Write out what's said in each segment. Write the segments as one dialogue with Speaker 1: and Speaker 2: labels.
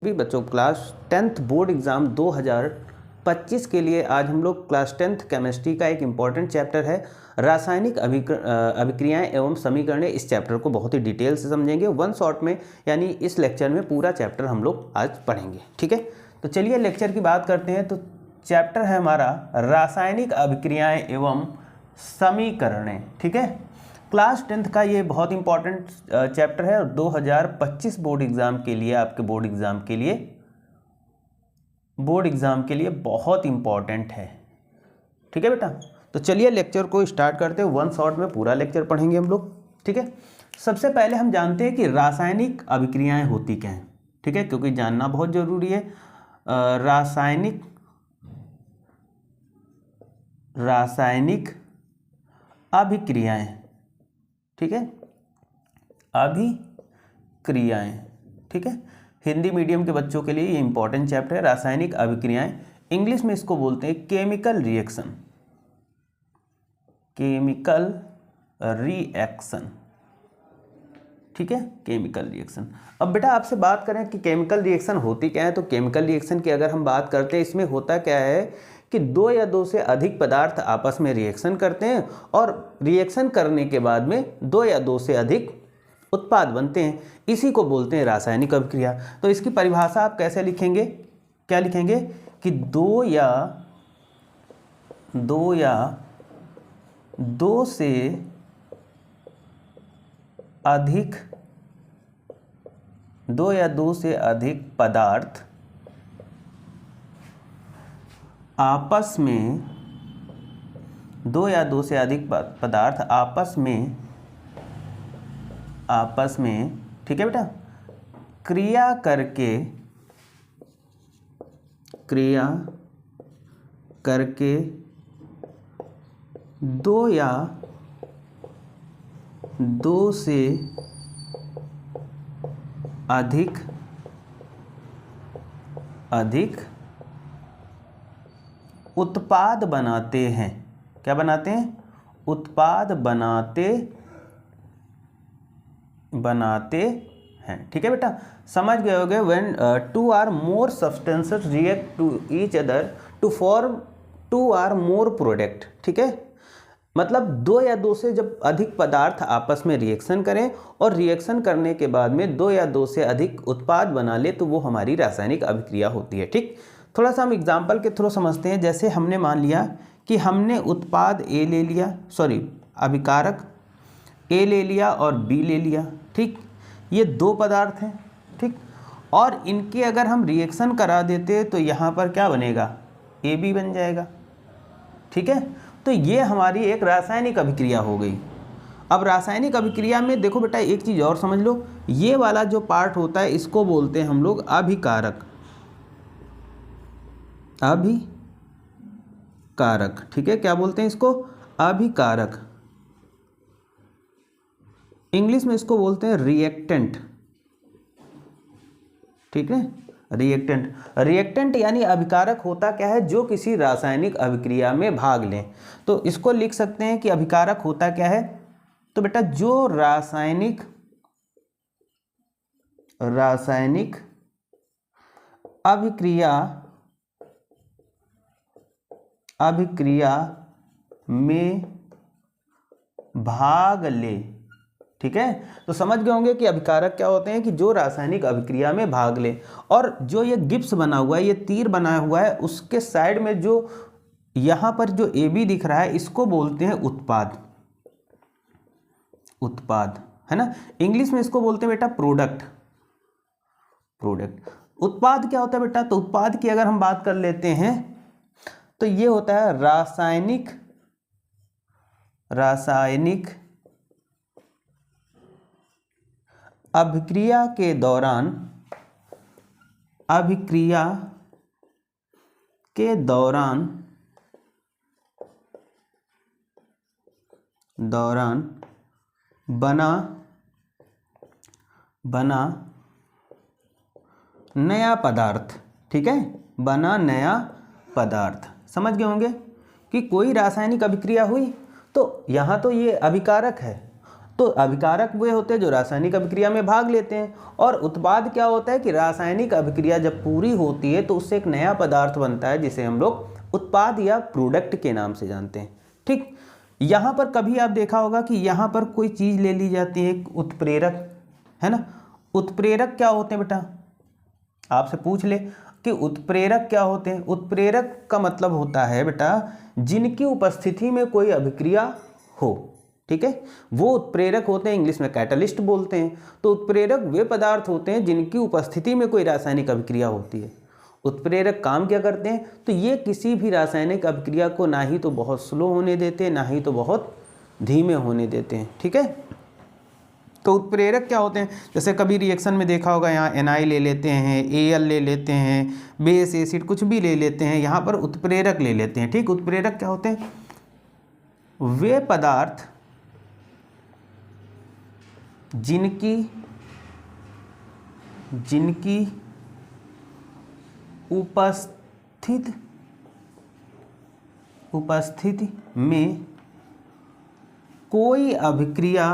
Speaker 1: भी बच्चों class 10th board exam 2025 के लिए आज हम लोग क्लास 10th केमिस्ट्री का एक इम्पॉर्टेंट चैप्टर है रासायनिक अभिक्रियाएं एवं समीकरण। इस चैप्टर को बहुत ही डिटेल से समझेंगे वन शॉट में, यानी इस लेक्चर में पूरा चैप्टर हम लोग आज पढ़ेंगे। ठीक है, तो चलिए लेक्चर की बात करते हैं। तो चैप्टर है हमारा रासायनिक अभिक्रियाएं एवं समीकरणें। ठीक है, क्लास 10th का ये बहुत इंपॉर्टेंट चैप्टर है और 2025 बोर्ड एग्ज़ाम के लिए, आपके बोर्ड एग्ज़ाम के लिए बहुत इंपॉर्टेंट है। ठीक है बेटा, तो चलिए लेक्चर को स्टार्ट करते हैं। वन शॉट में पूरा लेक्चर पढ़ेंगे हम लोग। ठीक है, सबसे पहले हम जानते हैं कि रासायनिक अभिक्रियाएं होती क्या हैं। ठीक है, क्योंकि जानना बहुत ज़रूरी है। रासायनिक अभिक्रियाएं, ठीक है, अभिक्रियाएं। ठीक है, हिंदी मीडियम के बच्चों के लिए ये इंपॉर्टेंट चैप्टर है रासायनिक अभिक्रियाएं। इंग्लिश में इसको बोलते हैं केमिकल रिएक्शन। ठीक है, केमिकल रिएक्शन। अब बेटा आपसे बात करें कि केमिकल रिएक्शन होती क्या है, तो केमिकल रिएक्शन की अगर हम बात करते हैं, इसमें होता क्या है कि दो या दो से अधिक पदार्थ आपस में रिएक्शन करते हैं और रिएक्शन करने के बाद में दो या दो से अधिक उत्पाद बनते हैं। इसी को बोलते हैं रासायनिक अभिक्रिया। तो इसकी परिभाषा आप कैसे लिखेंगे, क्या लिखेंगे कि दो से पदार्थ आपस में, ठीक है बेटा, क्रिया करके दो या दो से अधिक उत्पाद बनाते हैं। क्या बनाते हैं? उत्पाद बनाते हैं। ठीक है बेटा, समझ गए होगे। When two or more substances react to each other to form two or more product. ठीक है, मतलब दो या दो से जब अधिक पदार्थ आपस में रिएक्शन करें और रिएक्शन करने के बाद में दो या दो से अधिक उत्पाद बना ले, तो वो हमारी रासायनिक अभिक्रिया होती है। ठीक, थोड़ा सा हम एग्जाम्पल के थ्रू समझते हैं। जैसे हमने मान लिया कि हमने उत्पाद ए ले लिया, अभिकारक ए ले लिया और बी ले लिया। ठीक, ये दो पदार्थ हैं। ठीक, और इनके अगर हम रिएक्शन करा देते तो यहाँ पर क्या बनेगा, ए बी बन जाएगा। ठीक है, तो ये हमारी एक रासायनिक अभिक्रिया हो गई। अब रासायनिक अभिक्रिया में देखो बेटा एक चीज़ और समझ लो, ये वाला जो पार्ट होता है इसको बोलते हैं हम लोग अभिकारक। ठीक है, क्या बोलते हैं इसको? अभिकारक। इंग्लिश में इसको बोलते हैं रिएक्टेंट। ठीक है, रिएक्टेंट यानी अभिकारक होता क्या है, जो किसी रासायनिक अभिक्रिया में भाग लें। तो इसको लिख सकते हैं कि अभिकारक होता क्या है, तो बेटा जो रासायनिक अभिक्रिया में भाग ले। ठीक है, तो समझ गए होंगे कि अभिकारक क्या होते हैं, कि जो रासायनिक अभिक्रिया में भाग ले। और जो ये गिब्स बना हुआ है, ये तीर बना हुआ है, उसके साइड में जो यहाँ पर जो ए बी दिख रहा है, इसको बोलते हैं उत्पाद, है ना। इंग्लिश में इसको बोलते हैं बेटा प्रोडक्ट। उत्पाद क्या होता है बेटा, तो उत्पाद की अगर हम बात कर लेते हैं तो ये होता है रासायनिक अभिक्रिया के दौरान बना नया पदार्थ। ठीक है, बना नया पदार्थ। समझ गए होंगे कि कोई रासायनिक अभिक्रिया हुई तो यहाँ तो ये अभिकारक है, तो अभिकारक वे होते हैं जो रासायनिक अभिक्रिया में भाग लेते हैं, और उत्पाद क्या होता है कि रासायनिक अभिक्रिया जब पूरी होती है तो उससे एक नया पदार्थ बनता है जिसे हम लोग उत्पाद या प्रोडक्ट के नाम से जानते हैं। ठीक, यहाँ पर कभी आप देखा होगा कि यहाँ पर कोई चीज़ ले ली जाती है, उत्प्रेरक, है ना। उत्प्रेरक क्या होते हैं बेटा, आपसे पूछ ले कि उत्प्रेरक क्या होते हैं। उत्प्रेरक का मतलब होता है बेटा जिनकी उपस्थिति में कोई अभिक्रिया हो, ठीक है, वो उत्प्रेरक होते हैं, इंग्लिश में कैटलिस्ट बोलते हैं। तो उत्प्रेरक वे पदार्थ होते हैं जिनकी उपस्थिति में कोई रासायनिक अभिक्रिया होती है। उत्प्रेरक काम क्या करते हैं, तो ये किसी भी रासायनिक अभिक्रिया को ना ही तो बहुत स्लो होने देते हैं, ना ही तो बहुत धीमे होने देते हैं, ठीक है। तो उत्प्रेरक क्या होते हैं, जैसे कभी रिएक्शन में देखा होगा, यहाँ NI ले लेते हैं, Al ले लेते हैं, बेस एसिड कुछ भी ले लेते हैं, यहाँ पर उत्प्रेरक ले लेते हैं। ठीक, उत्प्रेरक क्या होते हैं, वे पदार्थ जिनकी उपस्थिति में कोई अभिक्रिया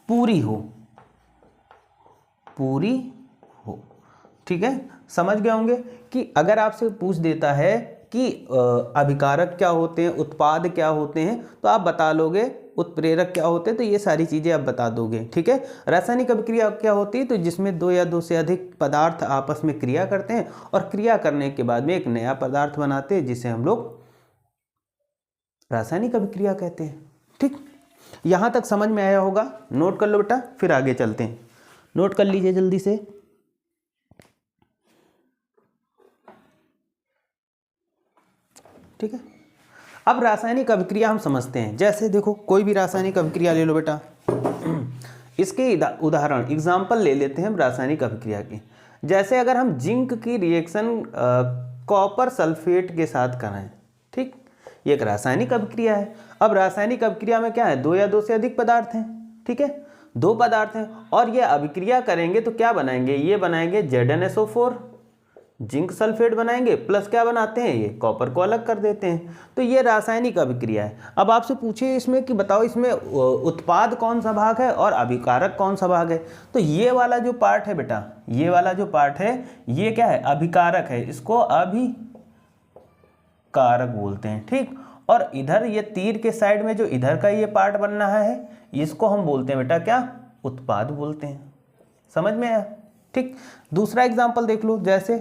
Speaker 1: पूरी हो। ठीक है, समझ गए होंगे कि अगर आपसे पूछ देता है कि अभिकारक क्या होते हैं, उत्पाद क्या होते हैं, तो आप बता लोगे, उत्प्रेरक क्या होते हैं तो ये सारी चीज़ें आप बता दोगे। ठीक है, रासायनिक अभिक्रिया क्या होती है, तो जिसमें दो या दो से अधिक पदार्थ आपस में क्रिया करते हैं और क्रिया करने के बाद में एक नया पदार्थ बनाते हैं जिसे हम लोग रासायनिक अभिक्रिया कहते हैं। ठीक, यहाँ तक समझ में आया होगा, नोट कर लो बेटा, फिर आगे चलते हैं। नोट कर लीजिए जल्दी से। ठीक है, अब रासायनिक अभिक्रिया हम समझते हैं। जैसे देखो कोई भी रासायनिक अभिक्रिया ले लो बेटा, इसके उदाहरण एग्जाम्पल ले लेते हैं हम रासायनिक अभिक्रिया की। जैसे अगर हम जिंक की रिएक्शन कॉपर सल्फेट के साथ कराएं, ठीक, ये एक रासायनिक अभिक्रिया है। अब रासायनिक अभिक्रिया में क्या है, दो या दो से अधिक पदार्थ हैं, ठीक है, दो पदार्थ हैं और ये अभिक्रिया करेंगे तो क्या बनाएंगे, ये बनाएंगे ZnSO4, जिंक सल्फेट बनाएंगे, प्लस क्या बनाते हैं, ये कॉपर को अलग कर देते हैं। तो ये रासायनिक अभिक्रिया है। अब आपसे पूछे इसमें कि बताओ इसमें उत्पाद कौन सा भाग है और अभिकारक कौन सा भाग है, तो ये वाला जो पार्ट है बेटा, ये वाला जो पार्ट है ये क्या है, अभिकारक है, इसको अभिकारक बोलते हैं। ठीक, और इधर ये तीर के साइड में जो इधर का ये पार्ट बन रहा है इसको हम बोलते हैं बेटा क्या, उत्पाद बोलते हैं। समझ में आया। ठीक, दूसरा एग्जाम्पल देख लो। जैसे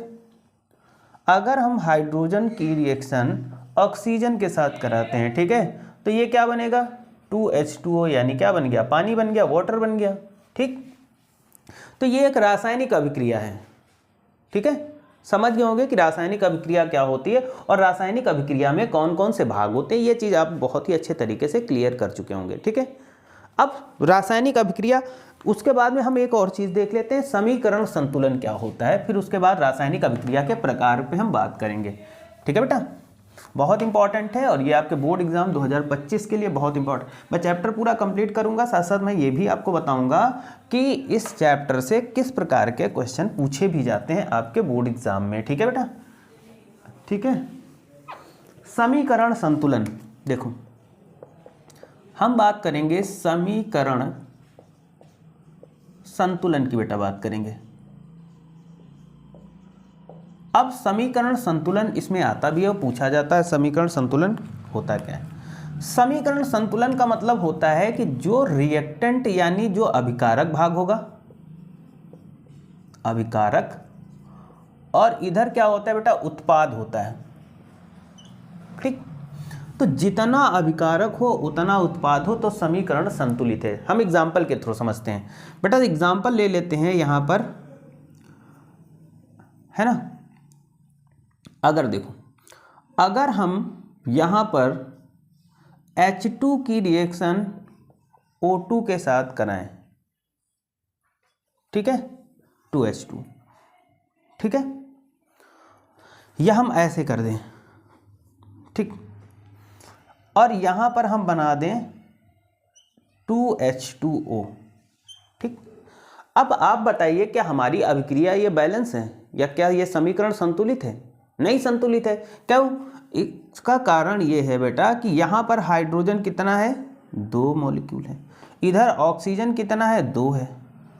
Speaker 1: अगर हम हाइड्रोजन की रिएक्शन ऑक्सीजन के साथ कराते हैं, ठीक है, तो ये क्या बनेगा, 2H2O, यानी क्या बन गया, पानी बन गया, वाटर बन गया। ठीक, तो ये एक रासायनिक अभिक्रिया है। ठीक है, समझ गए होंगे कि रासायनिक अभिक्रिया क्या होती है और रासायनिक अभिक्रिया में कौन कौन से भाग होते हैं, ये चीज़ आप बहुत ही अच्छे तरीके से क्लियर कर चुके होंगे। ठीक है, अब रासायनिक अभिक्रिया, उसके बाद में हम एक और चीज़ देख लेते हैं, समीकरण संतुलन क्या होता है, फिर उसके बाद रासायनिक अभिक्रिया के प्रकार पे हम बात करेंगे। ठीक है बेटा, बहुत इंपॉर्टेंट है और ये आपके बोर्ड एग्जाम 2025 के लिए बहुत इंपॉर्टेंट। मैं चैप्टर पूरा कंप्लीट करूंगा, साथ साथ मैं ये भी आपको बताऊंगा कि इस चैप्टर से किस प्रकार के क्वेश्चन पूछे भी जाते हैं आपके बोर्ड एग्जाम में। ठीक है बेटा, ठीक है। समीकरण संतुलन, देखो हम बात करेंगे समीकरण संतुलन की, बेटा बात करेंगे। अब समीकरण संतुलन इसमें आता भी है और पूछा जाता है, समीकरण संतुलन होता क्या है। समीकरण संतुलन का मतलब होता है कि जो रिएक्टेंट यानी जो अभिकारक भाग होगा, अभिकारक, और इधर क्या होता है बेटा, उत्पाद होता है। ठीक, तो जितना अभिकारक हो उतना उत्पाद हो तो समीकरण संतुलित है। हम एग्जाम्पल के थ्रू समझते हैं बेटा। एग्जाम्पल ले लेते हैं यहां पर, है ना। अगर देखो, अगर हम यहां पर H2 की रिएक्शन O2 के साथ कराएं, ठीक है, 2H2, ठीक है, या हम ऐसे कर दें, ठीक, और यहां पर हम बना दें 2H2O। ठीक, अब आप बताइए क्या हमारी अभिक्रिया ये बैलेंस है या क्या ये समीकरण संतुलित है? नहीं संतुलित है। क्यों? इसका कारण ये है बेटा कि यहाँ पर हाइड्रोजन कितना है, 2 मॉलिक्यूल है, इधर ऑक्सीजन कितना है, 2 है,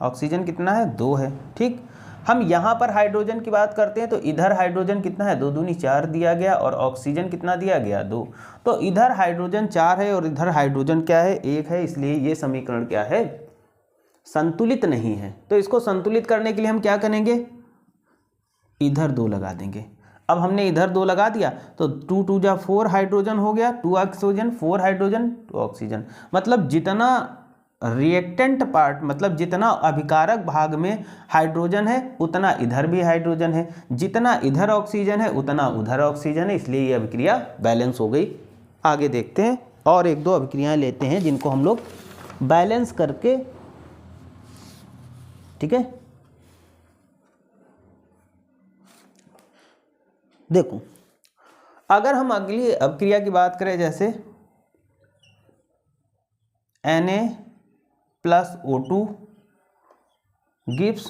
Speaker 1: ऑक्सीजन कितना है, 2 है। ठीक, हम यहाँ पर हाइड्रोजन की बात करते हैं तो इधर हाइड्रोजन कितना है, 2 दूनी 4 दिया गया और ऑक्सीजन कितना दिया गया, 2। तो इधर हाइड्रोजन 4 है और इधर हाइड्रोजन क्या है, 1 है, इसलिए ये समीकरण क्या है, संतुलित नहीं है। तो इसको संतुलित करने के लिए हम क्या करेंगे, इधर 2 लगा देंगे। अब हमने इधर 2 लगा दिया तो 2 2 जा 4 हाइड्रोजन हो गया, 2 ऑक्सीजन, 4 हाइड्रोजन 2 ऑक्सीजन। मतलब जितना रिएक्टेंट पार्ट, मतलब जितना अभिकारक भाग में हाइड्रोजन है उतना इधर भी हाइड्रोजन है, जितना इधर ऑक्सीजन है उतना उधर ऑक्सीजन है, इसलिए ये अभिक्रिया बैलेंस हो गई। आगे देखते हैं और 1-2 अभिक्रियाएं लेते हैं जिनको हम लोग बैलेंस करके, ठीक है। देखो, अगर हम अगली अभिक्रिया की बात करें, जैसे Na+O2 गिव्स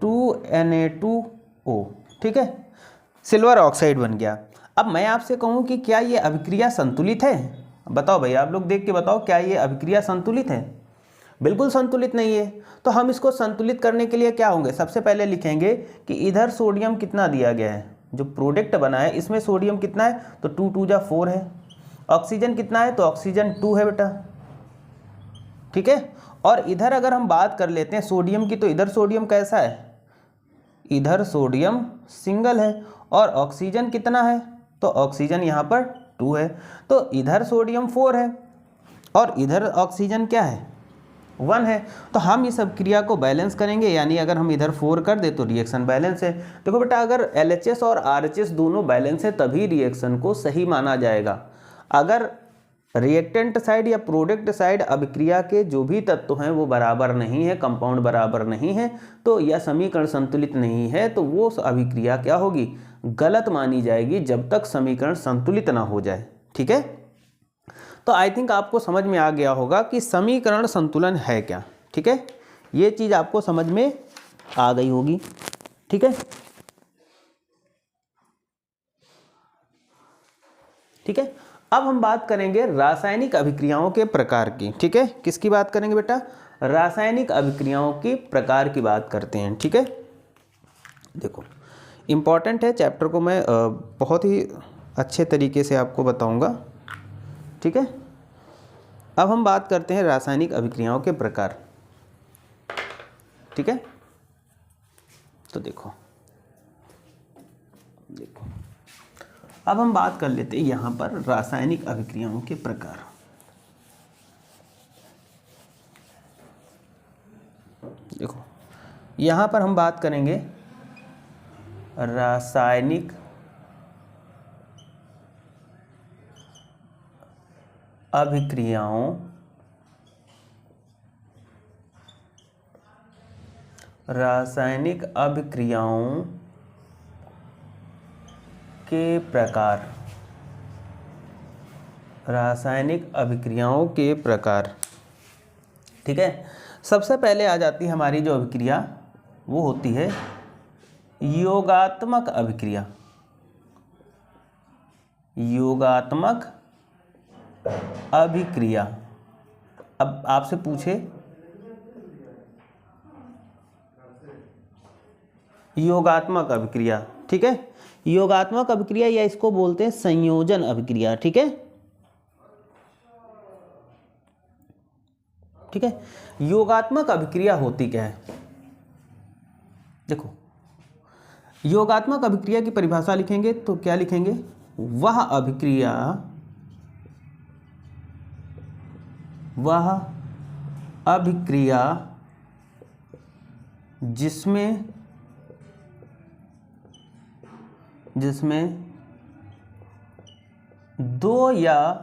Speaker 1: 2Na2O, ठीक है, सिल्वर ऑक्साइड बन गया। अब मैं आपसे कहूं कि क्या ये अभिक्रिया संतुलित है? बताओ भाई, आप लोग देख के बताओ, क्या ये अभिक्रिया संतुलित है? बिल्कुल संतुलित नहीं है। तो हम इसको संतुलित करने के लिए क्या होंगे, सबसे पहले लिखेंगे कि इधर सोडियम कितना दिया गया है, जो प्रोडक्ट बना है इसमें सोडियम कितना है, तो 2 2 जा 4 है। ऑक्सीजन कितना है, तो ऑक्सीजन 2 है बेटा, ठीक है। और इधर अगर हम बात कर लेते हैं सोडियम की, तो इधर सोडियम कैसा है, इधर सोडियम सिंगल है। और ऑक्सीजन कितना है, तो ऑक्सीजन यहाँ पर 2 है। तो इधर सोडियम 4 है और इधर ऑक्सीजन क्या है, 1 है। तो हम इस अभिक्रिया को बैलेंस करेंगे, यानी अगर हम इधर 4 कर दे तो रिएक्शन बैलेंस है। देखो बेटा, अगर LHS और RHS दोनों बैलेंस है तभी रिएक्शन को सही माना जाएगा। अगर रिएक्टेंट साइड या प्रोडक्ट साइड अभिक्रिया के जो भी तत्व हैं वो बराबर नहीं है, कंपाउंड बराबर नहीं है, तो यह समीकरण संतुलित नहीं है, तो वो अभिक्रिया क्या होगी, गलत मानी जाएगी जब तक समीकरण संतुलित ना हो जाए, ठीक है। तो आई थिंक आपको समझ में आ गया होगा कि समीकरण संतुलन है क्या, ठीक है। ये चीज़ आपको समझ में आ गई होगी, ठीक है, ठीक है। अब हम बात करेंगे रासायनिक अभिक्रियाओं के प्रकार की, ठीक है। किसकी बात करेंगे बेटा, रासायनिक अभिक्रियाओं के प्रकार की बात करते हैं, ठीक है। देखो, इम्पॉर्टेंट है, चैप्टर को मैं बहुत ही अच्छे तरीके से आपको बताऊंगा, ठीक है। अब हम बात करते हैं रासायनिक अभिक्रियाओं के प्रकार, ठीक है। तो देखो, अब हम बात कर लेते हैं यहाँ पर रासायनिक अभिक्रियाओं के प्रकार। देखो, यहाँ पर हम बात करेंगे रासायनिक अभिक्रियाओं के प्रकार, रासायनिक अभिक्रियाओं के प्रकार, ठीक है। सबसे पहले आ जाती है हमारी जो अभिक्रिया, वो होती है योगात्मक अभिक्रिया। योगात्मक अभिक्रिया। अब आपसे पूछे योगात्मक अभिक्रिया, ठीक है। योगात्मक अभिक्रिया या इसको बोलते हैं संयोजन अभिक्रिया, ठीक है, ठीक है। योगात्मक अभिक्रिया होती क्या है, देखो, योगात्मक अभिक्रिया की परिभाषा लिखेंगे तो क्या लिखेंगे, वह अभिक्रिया जिसमें दो या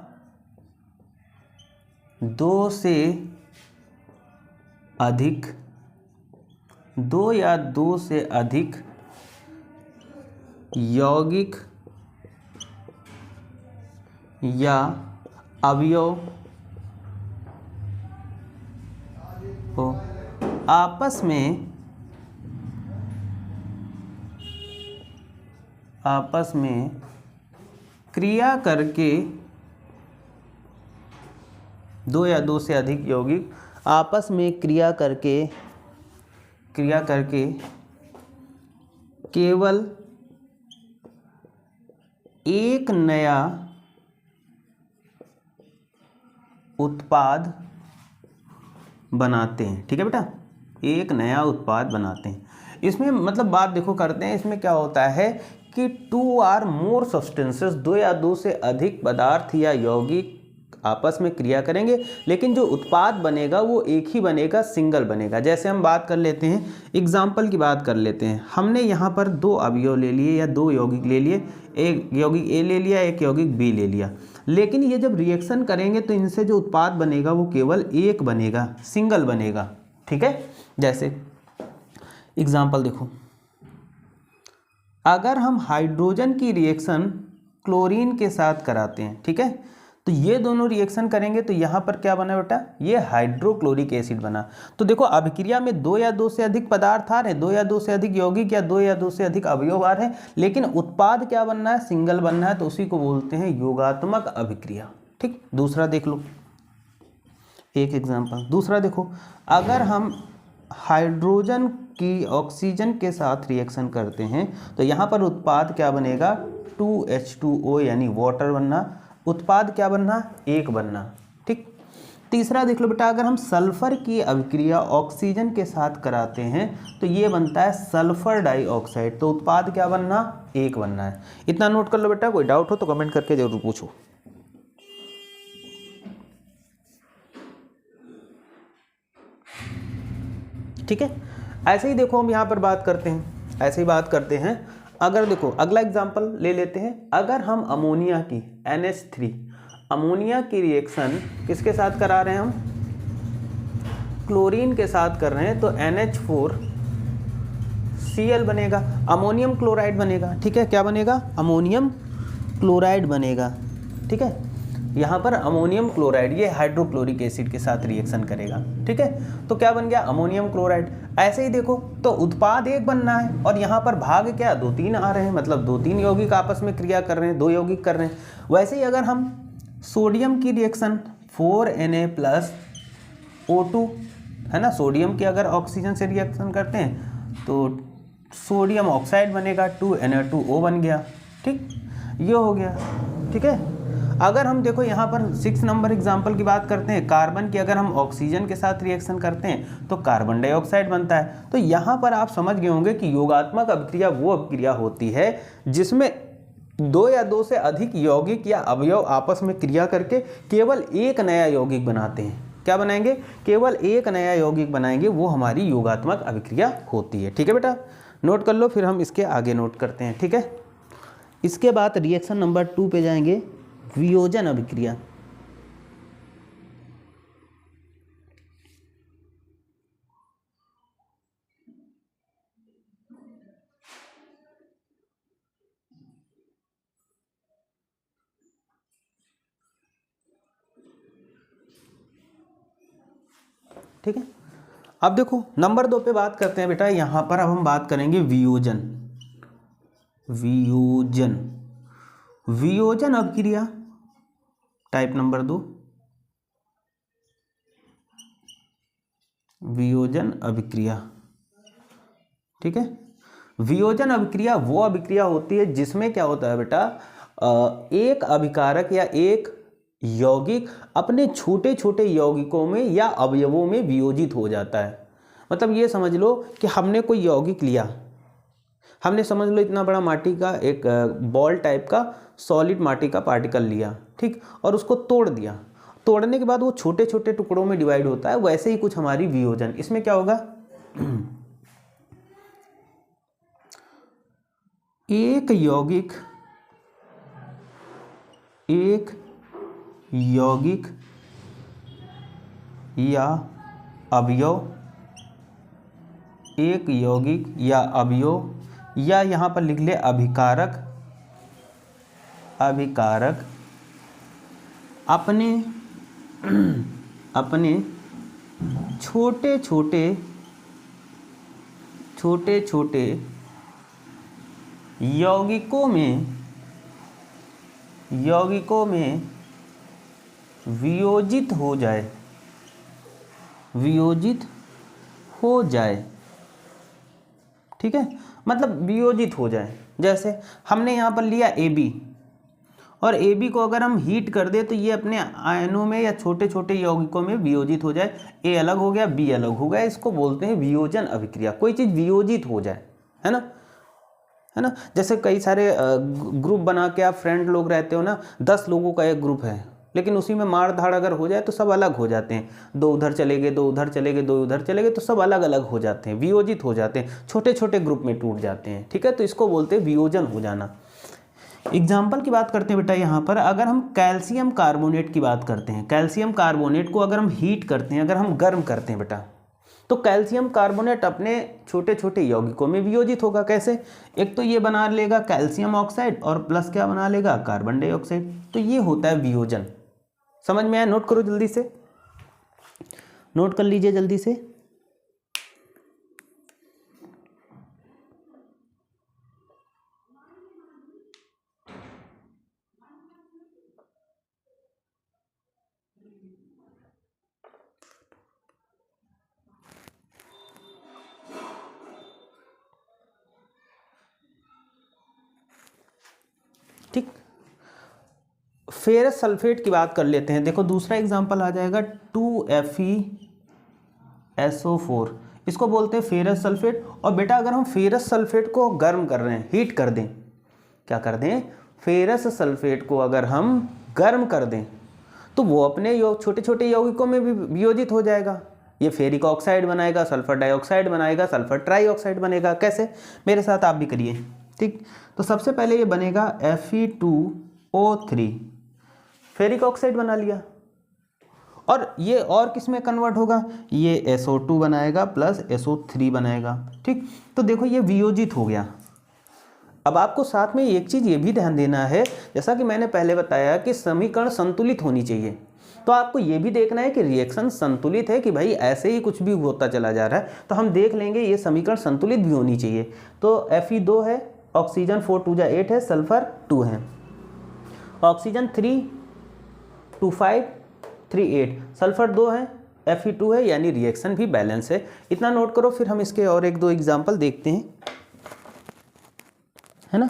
Speaker 1: दो से अधिक यौगिक या अवयव हो आपस में आपस में क्रिया करके, दो या दो से अधिक यौगिक आपस में क्रिया करके केवल एक नया उत्पाद बनाते हैं। ठीक है बेटा, एक नया उत्पाद बनाते हैं। इसमें मतलब बात देखो करते हैं, इसमें क्या होता है कि 2 और मोर सब्सटेंसेस, दो या दो से अधिक पदार्थ या यौगिक आपस में क्रिया करेंगे, लेकिन जो उत्पाद बनेगा वो एक ही बनेगा, सिंगल बनेगा। जैसे हम बात कर लेते हैं, एग्जाम्पल की बात कर लेते हैं। हमने यहाँ पर दो अवयव ले लिए या दो यौगिक ले लिए, एक यौगिक ए ले लिया, एक यौगिक बी ले लिया, लेकिन ये जब रिएक्शन करेंगे तो इनसे जो उत्पाद बनेगा वो केवल एक बनेगा, सिंगल बनेगा। ठीक है, जैसे एग्जाम्पल देखो, अगर हम हाइड्रोजन की रिएक्शन क्लोरीन के साथ कराते हैं, ठीक है, तो ये दोनों रिएक्शन करेंगे तो यहाँ पर क्या बना बेटा, ये हाइड्रोक्लोरिक एसिड बना। तो देखो अभिक्रिया में दो या दो से अधिक पदार्थ आ रहे हैं, दो या दो से अधिक यौगिक या दो या दो से अधिक अवयव आ रहे हैं, लेकिन उत्पाद क्या बनना है, सिंगल बनना है, तो उसी को बोलते हैं योगात्मक अभिक्रिया। ठीक, दूसरा देख लो, एक एग्जाम्पल दूसरा देखो, अगर हम हाइड्रोजन की ऑक्सीजन के साथ रिएक्शन करते हैं तो यहाँ पर उत्पाद क्या बनेगा, 2H2O यानी वाटर बनना, उत्पाद क्या बनना, एक बनना। ठीक, तीसरा देख लो बेटा, अगर हम सल्फर की अभिक्रिया ऑक्सीजन के साथ कराते हैं तो ये बनता है सल्फर डाइऑक्साइड, तो उत्पाद क्या बनना, एक बनना है। इतना नोट कर लो बेटा, कोई डाउट हो तो कमेंट करके जरूर पूछो। ठीक है, ऐसे ही देखो हम यहाँ पर बात करते हैं, ऐसे ही बात करते हैं। अगर देखो अगला एग्जांपल ले लेते हैं, अगर हम अमोनिया की NH3 अमोनिया की रिएक्शन किसके साथ करा रहे हैं, हम क्लोरीन के साथ कर रहे हैं, तो NH4Cl बनेगा, अमोनियम क्लोराइड बनेगा। ठीक है, क्या बनेगा, अमोनियम क्लोराइड बनेगा। ठीक है, यहाँ पर अमोनियम क्लोराइड ये हाइड्रोक्लोरिक एसिड के साथ रिएक्शन करेगा। ठीक है, तो क्या बन गया, अमोनियम क्लोराइड। ऐसे ही देखो तो उत्पाद एक बनना है और यहाँ पर भाग क्या, 2-3 आ रहे हैं, मतलब 2-3 यौगिक आपस में क्रिया कर रहे हैं, 2 यौगिक कर रहे हैं। वैसे ही अगर हम सोडियम की रिएक्शन 4Na+O2 है ना, सोडियम की अगर ऑक्सीजन से रिएक्शन करते हैं तो सोडियम ऑक्साइड बनेगा, 2Na2O बन गया। ठीक, ये हो गया। ठीक है, अगर हम देखो यहाँ पर 6 नंबर एग्जाम्पल की बात करते हैं, कार्बन की अगर हम ऑक्सीजन के साथ रिएक्शन करते हैं तो कार्बन डाइऑक्साइड बनता है। तो यहाँ पर आप समझ गए होंगे कि योगात्मक अभिक्रिया वो अभिक्रिया होती है जिसमें दो या दो से अधिक यौगिक या अवयव आपस में क्रिया करके केवल एक नया यौगिक बनाते हैं। क्या बनाएंगे, केवल एक नया यौगिक बनाएंगे, वो हमारी योगात्मक अभिक्रिया होती है। ठीक है बेटा, नोट कर लो, फिर हम इसके आगे नोट करते हैं। ठीक है, इसके बाद रिएक्शन नंबर 2 पे जाएंगे, वियोजन अभिक्रिया। ठीक है, अब देखो नंबर 2 पे बात करते हैं बेटा, यहां पर अब हम बात करेंगे वियोजन। वियोजन, वियोजन अभिक्रिया टाइप नंबर 2, वियोजन अभिक्रिया। ठीक है, वियोजन अभिक्रिया वो अभिक्रिया होती है जिसमें क्या होता है बेटा, एक अभिकारक या एक यौगिक अपने छोटे छोटे यौगिकों में या अवयवों में वियोजित हो जाता है। मतलब ये समझ लो कि हमने कोई यौगिक लिया, हमने समझ लो इतना बड़ा माटी का एक बॉल टाइप का सॉलिड माटी का पार्टिकल लिया, ठीक, और उसको तोड़ दिया। तोड़ने के बाद वो छोटे छोटे टुकड़ों में डिवाइड होता है, वैसे ही कुछ हमारी वियोजन। इसमें क्या होगा, एक यौगिक या अवयव, एक यौगिक या अवयव, या यहाँ पर लिख ले अभिकारक, अभिकारक अपने छोटे छोटे यौगिकों में वियोजित हो जाए, ठीक है, मतलब वियोजित हो जाए। जैसे हमने यहाँ पर लिया AB, और AB को अगर हम हीट कर दे तो ये अपने आयनों में या छोटे छोटे यौगिकों में वियोजित हो जाए। A अलग हो गया, B अलग हो गया, इसको बोलते हैं वियोजन अभिक्रिया। कोई चीज़ वियोजित हो जाए, है ना। जैसे कई सारे ग्रुप बना के आप फ्रेंड लोग रहते हो ना, 10 लोगों का एक ग्रुप है, लेकिन उसी में मार धाड़ अगर हो जाए तो सब अलग हो जाते हैं। 2 उधर चले गए, 2 उधर चले गए, 2 उधर चले गए, तो सब अलग अलग हो जाते हैं, वियोजित हो जाते हैं, छोटे छोटे ग्रुप में टूट जाते हैं, ठीक है। तो इसको बोलते हैं वियोजन हो जाना। एग्जाम्पल की बात करते हैं बेटा, यहाँ पर अगर हम कैल्शियम कार्बोनेट की बात करते हैं, कैल्शियम कार्बोनेट को अगर हम हीट करते हैं, अगर हम गर्म करते हैं बेटा, तो कैल्शियम कार्बोनेट अपने छोटे छोटे यौगिकों में वियोजित होगा। कैसे? एक तो ये बना लेगा कैल्शियम ऑक्साइड और प्लस क्या बना लेगा, कार्बन डाइऑक्साइड। तो ये होता है वियोजन। समझ में आया? नोट करो जल्दी से, नोट कर लीजिए जल्दी से। ठीक, फेरस सल्फेट की बात कर लेते हैं। देखो दूसरा एग्जांपल आ जाएगा 2FeSO4, इसको बोलते हैं फेरस सल्फेट। और बेटा अगर हम फेरस सल्फेट को गर्म कर रहे हैं, हीट कर दें, क्या कर दें, फेरस सल्फेट को अगर हम गर्म कर दें तो वो अपने छोटे छोटे यौगिकों में भी वियोजित हो जाएगा। ये फेरिक ऑक्साइड बनाएगा, सल्फर डाइऑक्साइड बनाएगा, सल्फर ट्राईऑक्साइड बनेगा। कैसे? मेरे साथ आप भी करिए। ठीक, तो सबसे पहले ये बनेगा Fe2O3, फेरिक ऑक्साइड बना लिया, और ये और किस में कन्वर्ट होगा, ये SO2 बनाएगा प्लस SO3 बनाएगा। ठीक, तो देखो ये वियोजित हो गया। अब आपको साथ में एक चीज़ ये भी ध्यान देना है, जैसा कि मैंने पहले बताया कि समीकरण संतुलित होनी चाहिए, तो आपको ये भी देखना है कि रिएक्शन संतुलित है कि भाई ऐसे ही कुछ भी होता चला जा रहा है। तो हम देख लेंगे ये समीकरण संतुलित भी होनी चाहिए। तो Fe2 है, ऑक्सीजन 4 2 8 है, सल्फर 2 है, ऑक्सीजन 3 2 5 3 8, सल्फर 2 है, Fe2 है, यानी रिएक्शन भी बैलेंस है। इतना नोट करो, फिर हम इसके और एक दो एग्जाम्पल देखते हैं, है ना।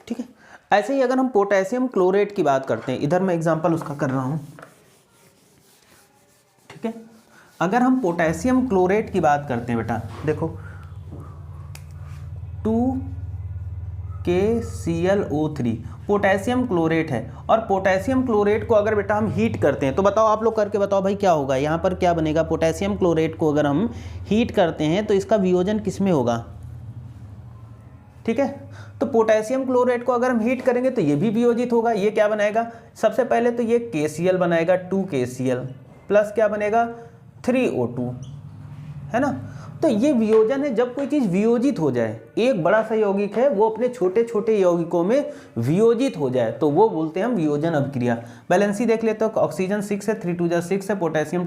Speaker 1: ठीक है, ऐसे ही अगर हम पोटेशियम क्लोरेट की बात करते हैं, इधर मैं एग्जांपल उसका कर रहा हूं। ठीक है, अगर हम पोटेशियम क्लोरेट की बात करते हैं बेटा, देखो 2KClO3 पोटेशियम क्लोरेट है, और पोटेशियम क्लोरेट को अगर बेटा हम हीट करते हैं तो बताओ, आप लोग करके बताओ भाई क्या होगा, यहाँ पर क्या बनेगा। पोटेशियम क्लोरेट को अगर हम हीट करते हैं तो इसका वियोजन किस में होगा। ठीक है, तो पोटेशियम क्लोरेट को अगर हम हीट करेंगे तो ये भी वियोजित होगा। ये क्या बनाएगा, सबसे पहले तो ये KCl बनाएगा, 2KCl प्लस क्या बनेगा, 3O2, है ना। तो ये वियोजन है, जब कोई चीज़ वियोजित हो जाए, एक बड़ा सा यौगिक है वो अपने छोटे छोटे यौगिकों में वियोजित हो जाए, तो वो बोलते हैं हम वियोजन अभिक्रिया। बैलेंसी देख लेते हो, ऑक्सीजन 6 है, 3 2 6 है, पोटेशियम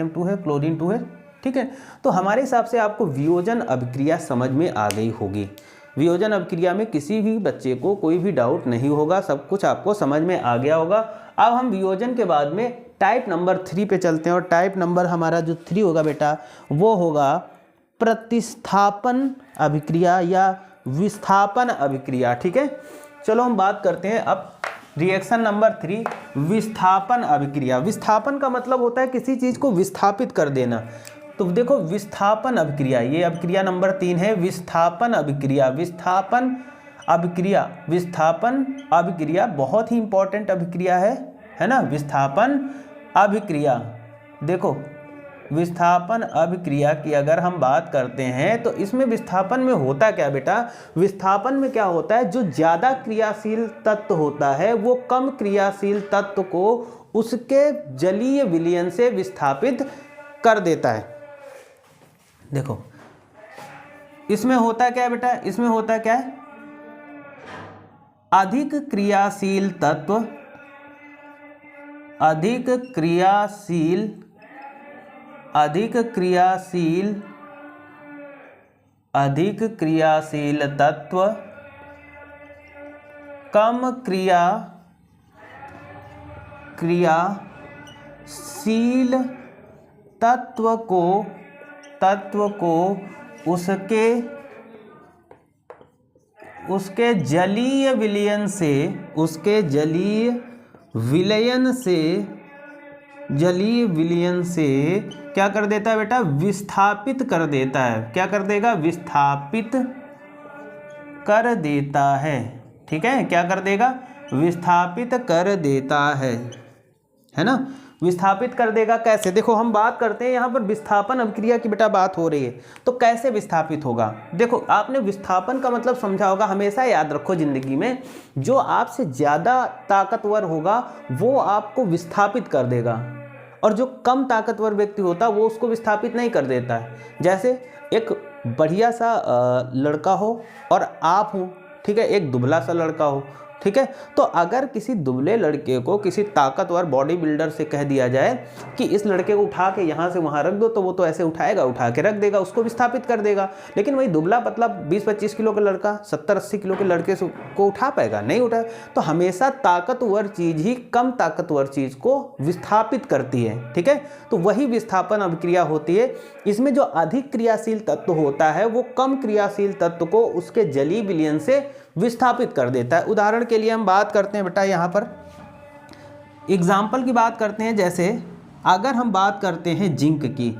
Speaker 1: 2 है, क्लोरीन 2 है। ठीक है, तो हमारे हिसाब से आपको वियोजन अभिक्रिया समझ में आ गई होगी। वियोजन अभिक्रिया में किसी भी बच्चे को कोई भी डाउट नहीं होगा, सब कुछ आपको समझ में आ गया होगा। अब हम वियोजन के बाद में टाइप नंबर 3 पे चलते हैं, और टाइप नंबर हमारा जो 3 होगा बेटा वो होगा प्रतिस्थापन अभिक्रिया या विस्थापन अभिक्रिया। ठीक है, चलो हम बात करते हैं अब रिएक्शन नंबर 3, विस्थापन अभिक्रिया। विस्थापन का मतलब होता है किसी चीज़ को विस्थापित कर देना। तो देखो विस्थापन अभिक्रिया, ये अभिक्रिया नंबर 3 है, विस्थापन अभिक्रिया। विस्थापन अभिक्रिया बहुत ही इंपॉर्टेंट अभिक्रिया है ना। विस्थापन अभिक्रिया, देखो विस्थापन अभिक्रिया की अगर हम बात करते हैं तो इसमें विस्थापन में होता क्या बेटा, विस्थापन में क्या होता है, जो ज़्यादा क्रियाशील तत्व होता है वो कम क्रियाशील तत्व को उसके जलीय विलयन से विस्थापित कर देता है। देखो इसमें होता क्या है बेटा, इसमें होता क्या है, अधिक क्रियाशील तत्व, अधिक क्रियाशील तत्व कम क्रियाशील तत्व को उसके जलीय विलयन से क्या कर देता है बेटा, विस्थापित कर देता है। क्या कर देगा, विस्थापित कर देता है। ठीक है, क्या कर देगा, विस्थापित कर देता है ना, विस्थापित कर देगा। कैसे, देखो हम बात करते हैं यहाँ पर विस्थापन अभिक्रिया की बेटा बात हो रही है, तो कैसे विस्थापित होगा। देखो आपने विस्थापन का मतलब समझा होगा, हमेशा याद रखो जिंदगी में जो आपसे ज़्यादा ताकतवर होगा वो आपको विस्थापित कर देगा, और जो कम ताकतवर व्यक्ति होता है वो उसको विस्थापित नहीं कर देता है। जैसे एक बढ़िया सा लड़का हो और आप हो, ठीक है, एक दुबला सा लड़का हो, ठीक है, तो अगर किसी दुबले लड़के को किसी ताकतवर बॉडी बिल्डर से कह दिया जाए कि इस लड़के को उठा के यहाँ से वहाँ रख दो, तो वो तो ऐसे उठाएगा, उठा के रख देगा, उसको विस्थापित कर देगा। लेकिन वही दुबला पतला 20-25 किलो का लड़का 70-80 किलो के लड़के को उठा पाएगा, नहीं उठा। तो हमेशा ताकतवर चीज़ ही कम ताकतवर चीज़ को विस्थापित करती है। ठीक है, तो वही विस्थापन अभिक्रिया होती है। इसमें जो अधिक क्रियाशील तत्व होता है वो कम क्रियाशील तत्व को उसके जलीय विलयन से विस्थापित कर देता है। उदाहरण के लिए हम बात करते हैं बेटा, यहाँ पर एग्जाम्पल की बात करते हैं। जैसे अगर हम बात करते हैं जिंक की,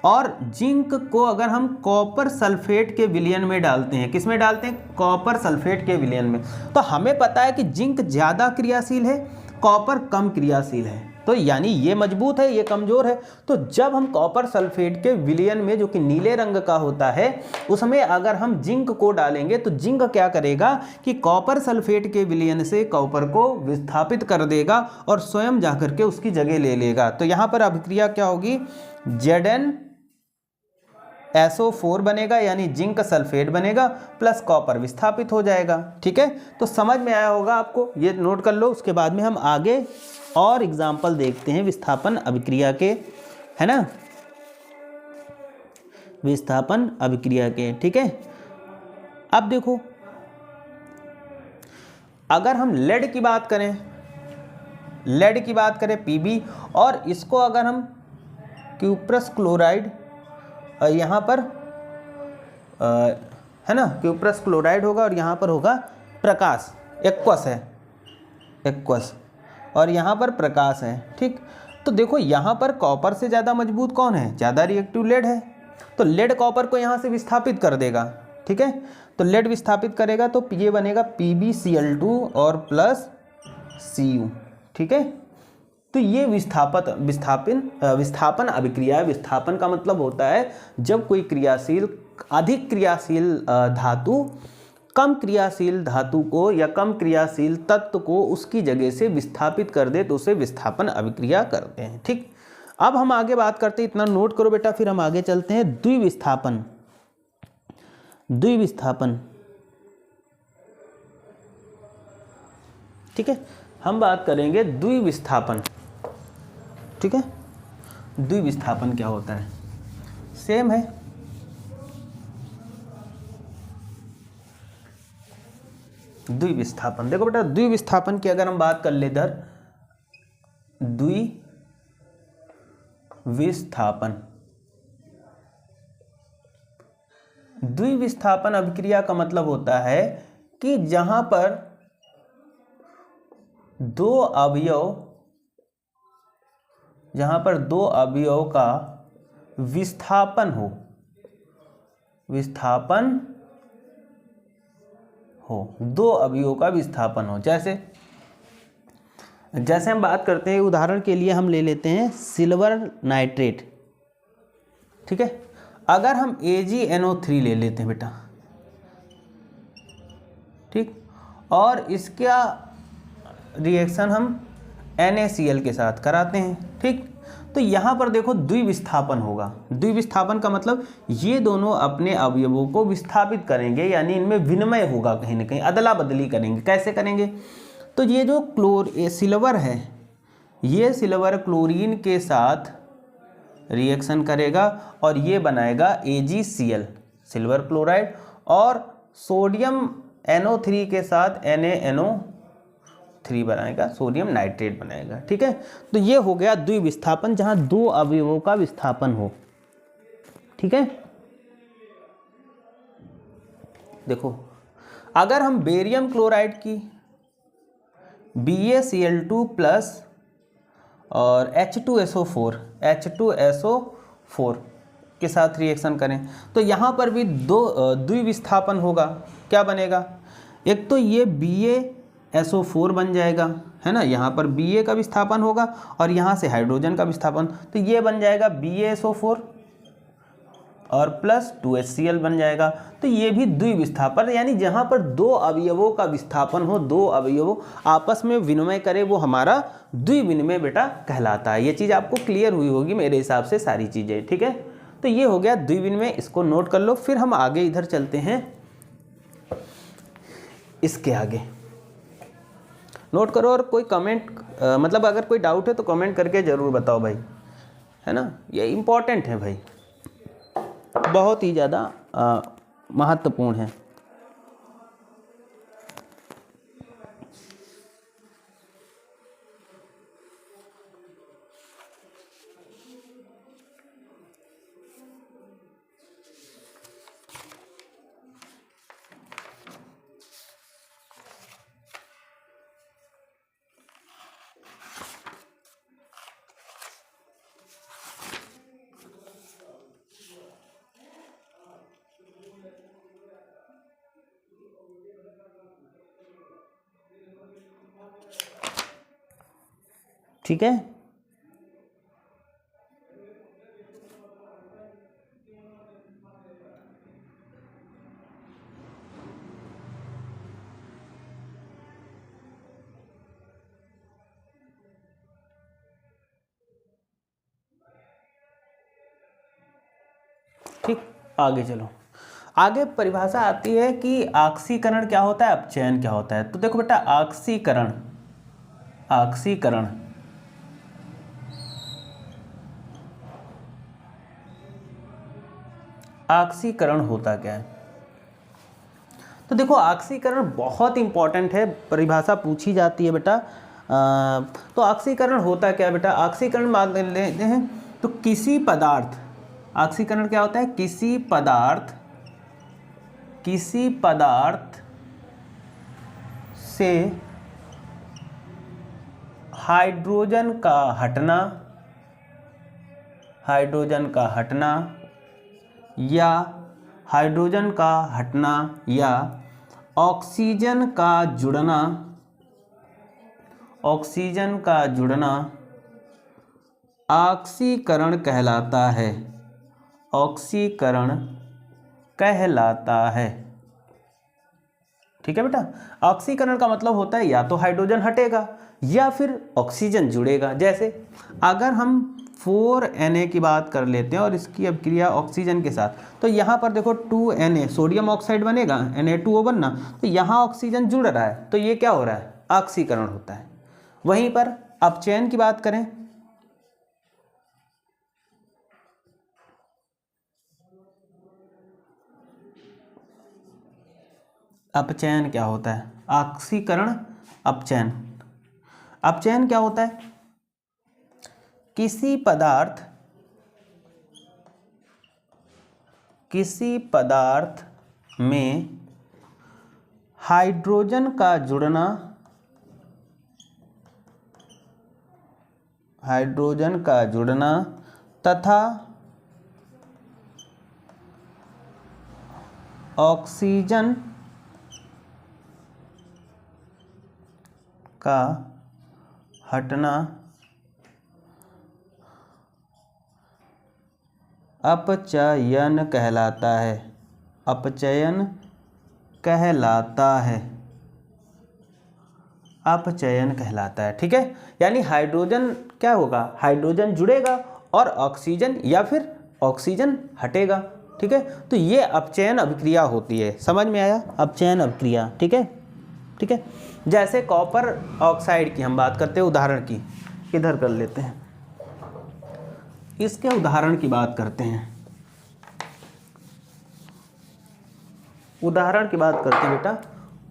Speaker 1: और जिंक को अगर हम कॉपर सल्फेट के विलयन में डालते हैं, किस में डालते हैं, कॉपर सल्फेट के विलयन में, तो हमें पता है कि जिंक ज़्यादा क्रियाशील है, कॉपर कम क्रियाशील है। तो यानी ये मजबूत है, ये कमज़ोर है। तो जब हम कॉपर सल्फेट के विलयन में, जो कि नीले रंग का होता है, उसमें अगर हम जिंक को डालेंगे तो जिंक क्या करेगा कि कॉपर सल्फेट के विलयन से कॉपर को विस्थापित कर देगा और स्वयं जाकर के उसकी जगह ले लेगा। तो यहाँ पर अभिक्रिया क्या होगी, ZnSO4 बनेगा, यानी जिंक सल्फेट बनेगा, प्लस कॉपर विस्थापित हो जाएगा। ठीक है, तो समझ में आया होगा आपको, ये नोट कर लो। उसके बाद में हम आगे और एग्जाम्पल देखते हैं विस्थापन अभिक्रिया के, है ना, विस्थापन अभिक्रिया के। ठीक है, अब देखो अगर हम लेड की बात करें Pb, और इसको अगर हम क्यूप्रस क्लोराइड, यहाँ पर है ना, क्यूप्रस क्लोराइड होगा और यहाँ पर होगा प्रकाश, एक्वस है, एक्वस, और यहाँ पर प्रकाश है। ठीक, तो देखो यहाँ पर कॉपर से ज़्यादा मजबूत कौन है, ज़्यादा रिएक्टिव लेड है, तो लेड कॉपर को यहाँ से विस्थापित कर देगा। ठीक है, तो लेड विस्थापित करेगा तो ये बनेगा PbCl2 और प्लस Cu। ठीक है, तो ये विस्थापन अभिक्रिया है। विस्थापन का मतलब होता है जब कोई अधिक क्रियाशील धातु कम क्रियाशील धातु को या कम क्रियाशील तत्व को उसकी जगह से विस्थापित कर दे, तो उसे विस्थापन अभिक्रिया करते हैं। ठीक, अब हम आगे बात करते हैं, इतना नोट करो बेटा, फिर हम आगे चलते हैं। द्विविस्थापन, ठीक है, हम बात करेंगे द्विविस्थापन। ठीक है, द्विविस्थापन क्या होता है, सेम है। द्विविस्थापन, देखो बेटा, द्विविस्थापन की अगर हम बात कर ले इधर, द्विविस्थापन अभिक्रिया का मतलब होता है कि जहां पर दो अवयव का विस्थापन हो, दो अवयवों का विस्थापन हो। जैसे हम बात करते हैं, उदाहरण के लिए हम ले लेते हैं सिल्वर नाइट्रेट। ठीक है, अगर हम AgNO3 ले लेते हैं बेटा, ठीक, और इसका रिएक्शन हम NaCl के साथ कराते हैं। ठीक, तो यहाँ पर देखो द्विविस्थापन होगा। द्विविस्थापन का मतलब ये दोनों अपने अवयवों को विस्थापित करेंगे, यानी इनमें विनिमय होगा, कहीं ना कहीं अदला बदली करेंगे। कैसे करेंगे? तो ये जो सिल्वर है, ये सिल्वर क्लोरीन के साथ रिएक्शन करेगा और ये बनाएगा AgCl सिल्वर क्लोराइड, और सोडियम NO3 के साथ NaNO3 बनाएगा, सोडियम नाइट्रेट बनाएगा। ठीक है, तो ये हो गया द्विविस्थापन, जहां दो अवयवों का विस्थापन हो। ठीक है, देखो अगर हम बेरियम क्लोराइड की BaCl2 प्लस और H2SO4 के साथ रिएक्शन करें, तो यहाँ पर भी दो द्विविस्थापन होगा। क्या बनेगा? एक तो ये BaSO4 बन जाएगा, है ना, यहाँ पर Ba का विस्थापन होगा और यहाँ से हाइड्रोजन का विस्थापन, तो ये बन जाएगा BaSO4 और प्लस 2HCl बन जाएगा। तो ये भी द्विविस्थापन, यानी जहाँ पर दो अवयवों का विस्थापन हो, दो अवयवों आपस में विनिमय करे, वो हमारा द्विविनिमय बेटा कहलाता है। ये चीज़ आपको क्लियर हुई होगी मेरे हिसाब से सारी चीज़ें। ठीक है, तो ये हो गया द्विविनिमय, इसको नोट कर लो। फिर हम आगे इधर चलते हैं, इसके आगे नोट करो और कोई कमेंट मतलब अगर कोई डाउट है तो कमेंट करके ज़रूर बताओ भाई, है ना, ये इम्पॉर्टेंट है भाई, बहुत ही ज़्यादा महत्वपूर्ण है। ठीक है, ठीक, आगे चलो। आगे परिभाषा आती है कि ऑक्सीकरण क्या होता है, अपचयन क्या होता है। तो देखो बेटा, ऑक्सीकरण ऑक्सीकरण होता क्या है? तो देखो, ऑक्सीकरण बहुत इंपॉर्टेंट है, परिभाषा पूछी जाती है बेटा। तो ऑक्सीकरण होता क्या है बेटा? ऑक्सीकरण मान लेते हैं तो किसी पदार्थ, ऑक्सीकरण क्या होता है? किसी पदार्थ से हाइड्रोजन का हटना या ऑक्सीजन का जुड़ना ऑक्सीकरण कहलाता है। ठीक है बेटा, ऑक्सीकरण का मतलब होता है या तो हाइड्रोजन हटेगा या फिर ऑक्सीजन जुड़ेगा। जैसे अगर हम 4Na की बात कर लेते हैं और इसकी अब क्रिया ऑक्सीजन के साथ, तो यहाँ पर देखो 2Na सोडियम ऑक्साइड बनेगा, Na2O बनना, तो यहाँ ऑक्सीजन जुड़ रहा है, तो ये क्या हो रहा है? ऑक्सीकरण होता है। वहीं पर अपचयन की बात करें, अपचयन क्या होता है? ऑक्सीकरण, अपचयन क्या होता है? किसी पदार्थ में हाइड्रोजन का जुड़ना तथा ऑक्सीजन का हटना अपचयन कहलाता है। अपचयन कहलाता है। ठीक है, यानी हाइड्रोजन क्या होगा, हाइड्रोजन जुड़ेगा और ऑक्सीजन या फिर ऑक्सीजन हटेगा। ठीक है, तो ये अपचयन अभिक्रिया होती है। समझ में आया, अपचयन अभिक्रिया। ठीक है, ठीक है। जैसे कॉपर ऑक्साइड की हम बात करते हैं, उदाहरण की, इधर कर लेते हैं, इसके उदाहरण की बात करते हैं, उदाहरण की बात करते हैं बेटा,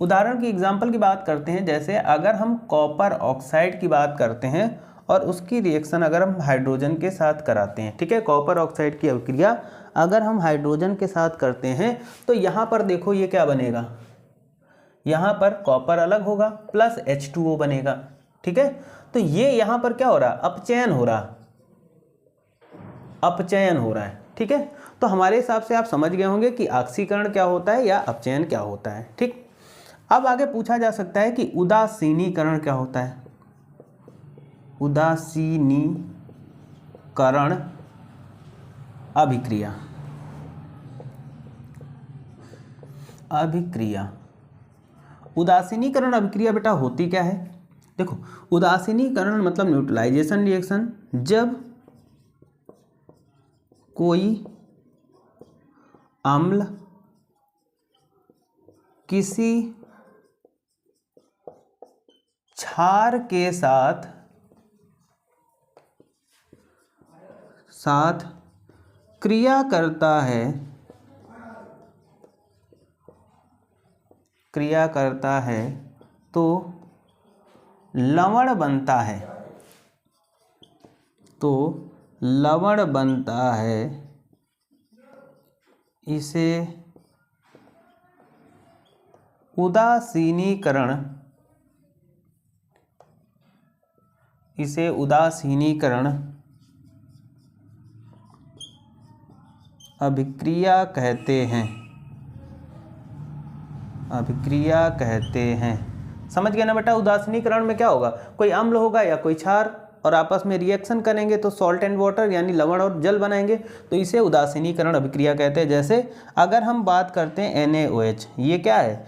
Speaker 1: उदाहरण की एग्जांपल की बात करते हैं। जैसे अगर हम कॉपर ऑक्साइड की बात करते हैं और उसकी रिएक्शन अगर हम हाइड्रोजन के साथ कराते हैं, ठीक है, कॉपर ऑक्साइड की अभिक्रिया अगर हम हाइड्रोजन के साथ करते हैं तो यहाँ पर देखो ये क्या बनेगा, यहाँ पर कॉपर अलग होगा प्लस H2O बनेगा। ठीक है, तो ये यहाँ पर क्या हो रहा है, अपचयन हो रहा, अपचयन हो रहा है। ठीक है, तो हमारे हिसाब से आप समझ गए होंगे कि ऑक्सीकरण क्या होता है या अपचयन क्या होता है। ठीक, अब आगे पूछा जा सकता है कि उदासीनीकरण क्या होता है। उदासीनीकरण अभिक्रिया, अभिक्रिया, उदासीनीकरण अभिक्रिया बेटा होती क्या है। देखो, उदासीनीकरण मतलब न्यूट्रलाइजेशन रिएक्शन, जब कोई अम्ल किसी क्षार के साथ क्रिया करता है, क्रिया करता है तो लवण बनता है, तो लवण बनता है, इसे उदासीनीकरण, इसे उदासीनीकरण अभिक्रिया कहते हैं, अभिक्रिया कहते हैं। समझ गए ना बेटा, उदासीनीकरण में क्या होगा, कोई अम्ल होगा या कोई क्षार और आपस में रिएक्शन करेंगे तो सॉल्ट एंड वाटर यानी लवण और जल बनाएंगे, तो इसे उदासीनीकरण अभिक्रिया कहते हैं। जैसे अगर हम बात करते हैं NaOH, ये क्या है,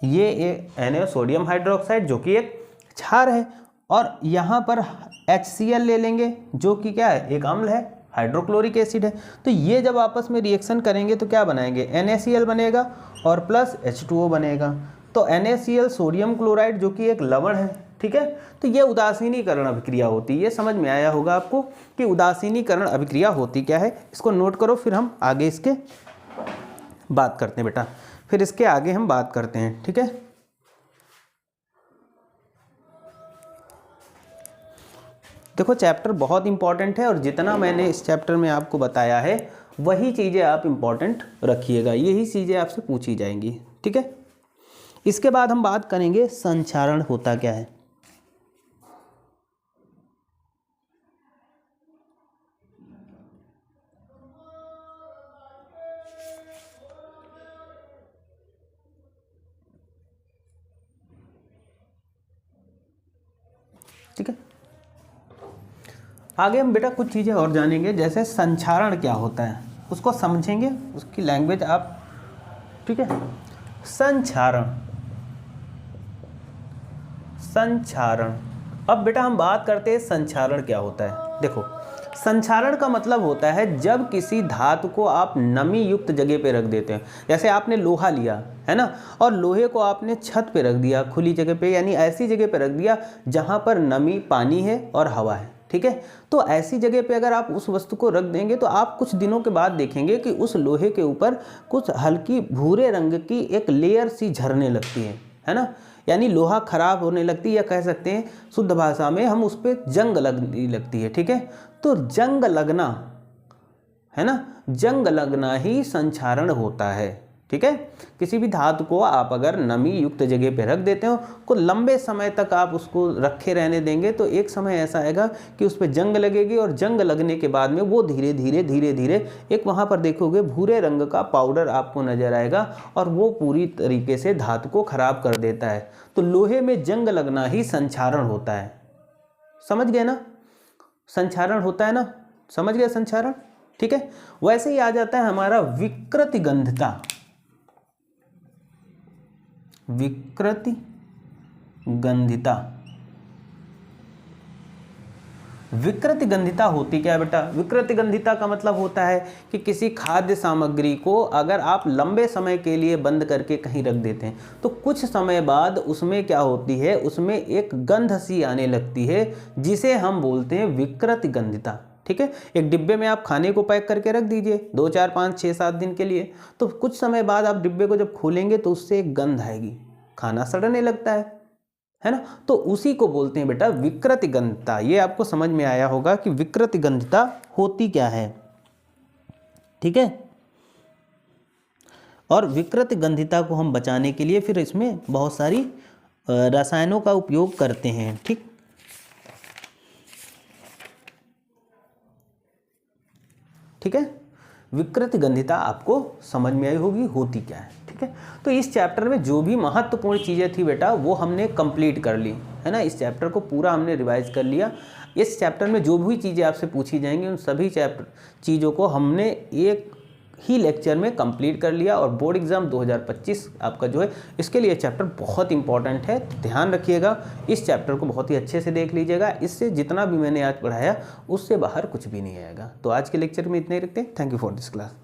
Speaker 1: ये Na सोडियम हाइड्रोक्साइड जो कि एक क्षार है, और यहाँ पर HCl ले लेंगे जो कि क्या है, एक अम्ल है, हाइड्रोक्लोरिक एसिड है। तो ये जब आपस में रिएक्शन करेंगे तो क्या बनाएंगे, NaCl बनेगा और प्लस H2O बनेगा। तो NaCl सोडियम क्लोराइड जो कि एक लवण है। ठीक है, तो ये उदासीनीकरण अभिक्रिया होती है। ये समझ में आया होगा आपको कि उदासीनीकरण अभिक्रिया होती क्या है। इसको नोट करो, फिर हम आगे इसके बात करते हैं बेटा, फिर इसके आगे हम बात करते हैं। ठीक है, देखो चैप्टर बहुत इंपॉर्टेंट है और जितना मैंने इस चैप्टर में आपको बताया है वही चीज़ें आप इंपॉर्टेंट रखिएगा, यही चीज़ें आपसे पूछी जाएंगी। ठीक है, इसके बाद हम बात करेंगे संक्षारण होता क्या है। ठीक है, आगे हम बेटा कुछ चीज़ें और जानेंगे, जैसे संक्षारण क्या होता है उसको समझेंगे, उसकी लैंग्वेज आप, ठीक है। संक्षारण, संक्षारण, अब बेटा हम बात करते हैं संक्षारण क्या होता है। देखो, संक्षारण का मतलब होता है जब किसी धातु को आप नमी युक्त जगह पे रख देते हैं। जैसे आपने लोहा लिया है ना, और लोहे को आपने छत पे रख दिया, खुली जगह पे, यानी ऐसी जगह पे रख दिया जहाँ पर नमी, पानी है और हवा है। ठीक है, तो ऐसी जगह पे अगर आप उस वस्तु को रख देंगे तो आप कुछ दिनों के बाद देखेंगे कि उस लोहे के ऊपर कुछ हल्की भूरे रंग की एक लेयर सी झरने लगती है ना, यानी लोहा खराब होने लगती है, या कह सकते हैं शुद्ध भाषा में हम उस पर जंग लगने लगती है। ठीक है, तो जंग लगना है ना, जंग लगना ही संक्षारण होता है। ठीक है, किसी भी धातु को आप अगर नमी युक्त जगह पे रख देते हो, को लंबे समय तक आप उसको रखे रहने देंगे तो एक समय ऐसा आएगा कि उस पर जंग लगेगी, और जंग लगने के बाद में वो धीरे धीरे एक वहाँ पर देखोगे भूरे रंग का पाउडर आपको नजर आएगा, और वो पूरी तरीके से धातु को खराब कर देता है। तो लोहे में जंग लगना ही संक्षारण होता है। समझ गए ना, संक्षारण होता है ना, समझ गए संक्षारण। ठीक है, वैसे ही आ जाता है हमारा विकृति गंधता, विकृति गंधिता। विकृति गंधिता होती क्या है बेटा? विकृति गंधिता का मतलब होता है कि किसी खाद्य सामग्री को अगर आप लंबे समय के लिए बंद करके कहीं रख देते हैं तो कुछ समय बाद उसमें क्या होती है, उसमें एक गंध सी आने लगती है जिसे हम बोलते हैं विकृति गंधिता। ठीक है, एक डिब्बे में आप खाने को पैक करके रख दीजिए 2 4 5 6 7 दिन के लिए, तो कुछ समय बाद आप डिब्बे को जब खोलेंगे तो उससे एक गंध आएगी, खाना सड़ने लगता है ना। तो उसी को बोलते हैं बेटा विकृति गंधिता। ये आपको समझ में आया होगा कि विकृति गंधिता होती क्या है। ठीक है, और विकृति गंधिता को हम बचाने के लिए फिर इसमें बहुत सारी रसायनों का उपयोग करते हैं। ठीक है, विकृति गंधिता आपको समझ में आई होगी होती क्या है। ठीक है, तो इस चैप्टर में जो भी महत्वपूर्ण चीज़ें थी बेटा वो हमने कंप्लीट कर ली है ना। इस चैप्टर को पूरा हमने रिवाइज कर लिया। इस चैप्टर में जो भी चीज़ें आपसे पूछी जाएंगी उन सभी चीज़ों को हमने एक ही लेक्चर में कंप्लीट कर लिया। और बोर्ड एग्जाम 2025 आपका जो है इसके लिए चैप्टर बहुत इंपॉर्टेंट है, तो ध्यान रखिएगा, इस चैप्टर को बहुत ही अच्छे से देख लीजिएगा। इससे जितना भी मैंने आज पढ़ाया उससे बाहर कुछ भी नहीं आएगा। तो आज के लेक्चर में इतना ही रखते हैं। Thank you for this class.